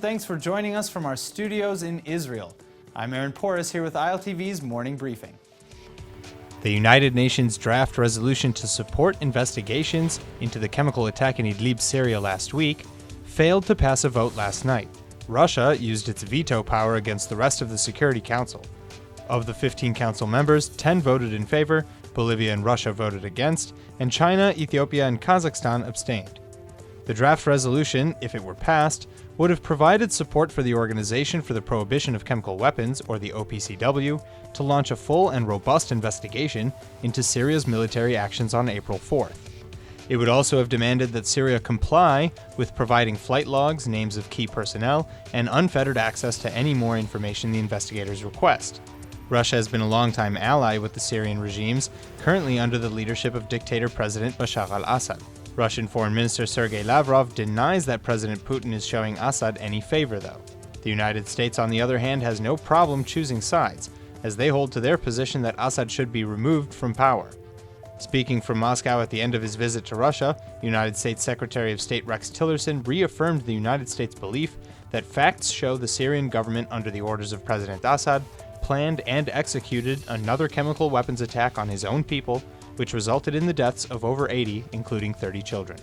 Thanks for joining us from our studios in Israel. I'm Aaron Porras here with ILTV's Morning Briefing. The United Nations draft resolution to support investigations into the chemical attack in Idlib, Syria last week failed to pass a vote last night. Russia used its veto power against the rest of the Security Council. Of the 15 council members, 10 voted in favor, Bolivia and Russia voted against, and China, Ethiopia, and Kazakhstan abstained. The draft resolution, if it were passed, would have provided support for the Organization for the Prohibition of Chemical Weapons, or the OPCW, to launch a full and robust investigation into Syria's military actions on April 4th. It would also have demanded that Syria comply with providing flight logs, names of key personnel, and unfettered access to any more information the investigators request. Russia has been a longtime ally with the Syrian regimes, currently under the leadership of dictator President Bashar al-Assad. Russian Foreign Minister Sergei Lavrov denies that President Putin is showing Assad any favor, though. The United States, on the other hand, has no problem choosing sides, as they hold to their position that Assad should be removed from power. Speaking from Moscow at the end of his visit to Russia, United States Secretary of State Rex Tillerson reaffirmed the United States' belief that facts show the Syrian government, under the orders of President Assad, planned and executed another chemical weapons attack on his own people, which resulted in the deaths of over 80, including 30 children.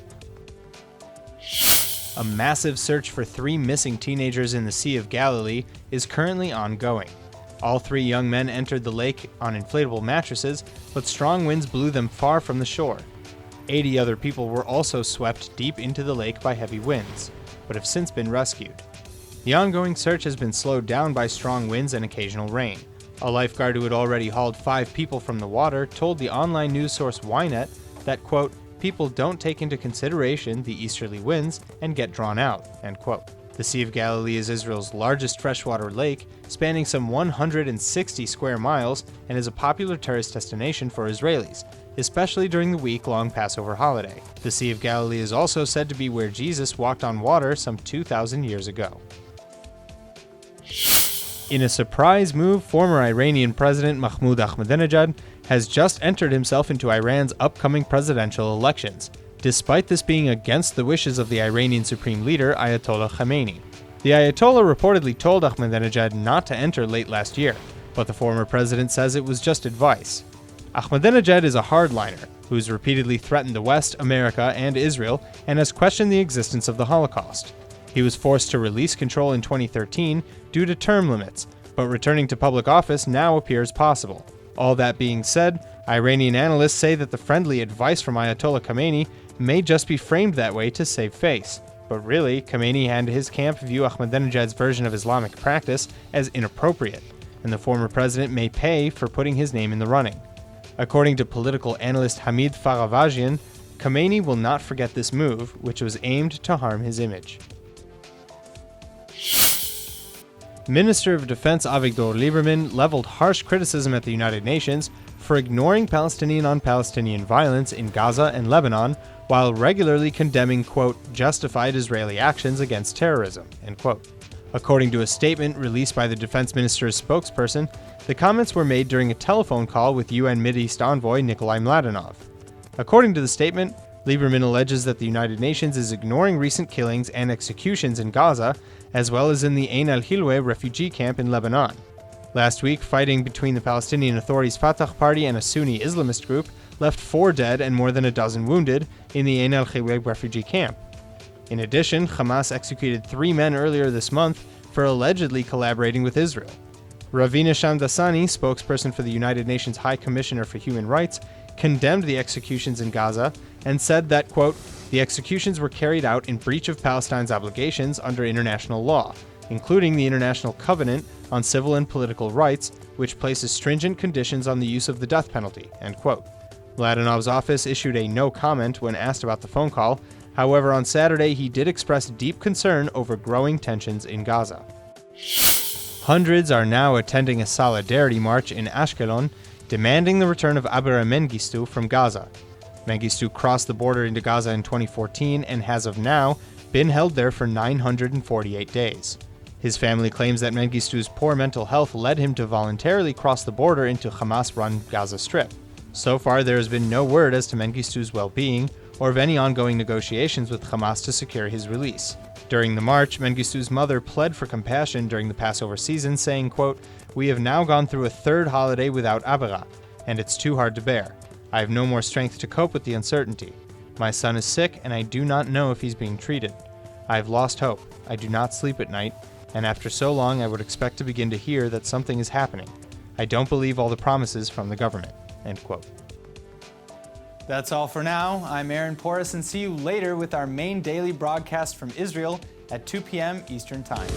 A massive search for 3 missing teenagers in the Sea of Galilee is currently ongoing. All 3 young men entered the lake on inflatable mattresses, but strong winds blew them far from the shore. 80 other people were also swept deep into the lake by heavy winds, but have since been rescued. The ongoing search has been slowed down by strong winds and occasional rain. A lifeguard who had already hauled 5 people from the water told the online news source Ynet that, quote, people don't take into consideration the easterly winds and get drawn out, end quote. The Sea of Galilee is Israel's largest freshwater lake, spanning some 160 square miles, and is a popular tourist destination for Israelis, especially during the week-long Passover holiday. The Sea of Galilee is also said to be where Jesus walked on water some 2,000 years ago. In a surprise move, former Iranian President Ahmadinejad has just entered himself into Iran's upcoming presidential elections, despite this being against the wishes of the Iranian Supreme Leader Ayatollah Khamenei. The Ayatollah reportedly told Ahmadinejad not to enter late last year, but the former president says it was just advice. Ahmadinejad is a hardliner who's repeatedly threatened the West, America, and Israel, and has questioned the existence of the Holocaust. He was forced to release control in 2013 due to term limits, but returning to public office now appears possible. All that being said, Iranian analysts say that the friendly advice from Ayatollah Khamenei may just be framed that way to save face. But really, Khamenei and his camp view Ahmadinejad's version of Islamic practice as inappropriate, and the former president may pay for putting his name in the running. According to political analyst Hamid Faravajian, Khamenei will not forget this move, which was aimed to harm his image. Minister of Defense Avigdor Liberman leveled harsh criticism at the United Nations for ignoring Palestinian-on-Palestinian violence in Gaza and Lebanon while regularly condemning, quote, justified Israeli actions against terrorism, end quote. According to a statement released by the defense minister's spokesperson, the comments were made during a telephone call with UN Mideast envoy Nikolai Mladenov. According to the statement, Liberman alleges that the United Nations is ignoring recent killings and executions in Gaza, as well as in the Ain al-Hilweh refugee camp in Lebanon. Last week, fighting between the Palestinian Authority's Fatah Party and a Sunni Islamist group left 4 dead and more than a dozen wounded in the Ain al-Hilweh refugee camp. In addition, Hamas executed 3 men earlier this month for allegedly collaborating with Israel. Ravina Shamdasani, spokesperson for the United Nations High Commissioner for Human Rights, condemned the executions in Gaza and said that, quote, the executions were carried out in breach of Palestine's obligations under international law, including the International Covenant on Civil and Political Rights, which places stringent conditions on the use of the death penalty, end quote. Mladenov's office issued a no comment when asked about the phone call. However, on Saturday, he did express deep concern over growing tensions in Gaza. Hundreds are now attending a solidarity march in Ashkelon, demanding the return of Abera Mengistu from Gaza. Mengistu crossed the border into Gaza in 2014 and has of now been held there for 948 days. His family claims that Mengistu's poor mental health led him to voluntarily cross the border into Hamas-run Gaza Strip. So far, there has been no word as to Mengistu's well-being or of any ongoing negotiations with Hamas to secure his release. During the march, Mengistu's mother pled for compassion during the Passover season, saying, quote, "We have now gone through a third holiday without Abera, and it's too hard to bear. I have no more strength to cope with the uncertainty. My son is sick, and I do not know if he's being treated. I have lost hope. I do not sleep at night, and after so long I would expect to begin to hear that something is happening. I don't believe all the promises from the government." End quote. That's all for now. I'm Aaron Porras, and see you later with our main daily broadcast from Israel at 2 p.m. Eastern Time.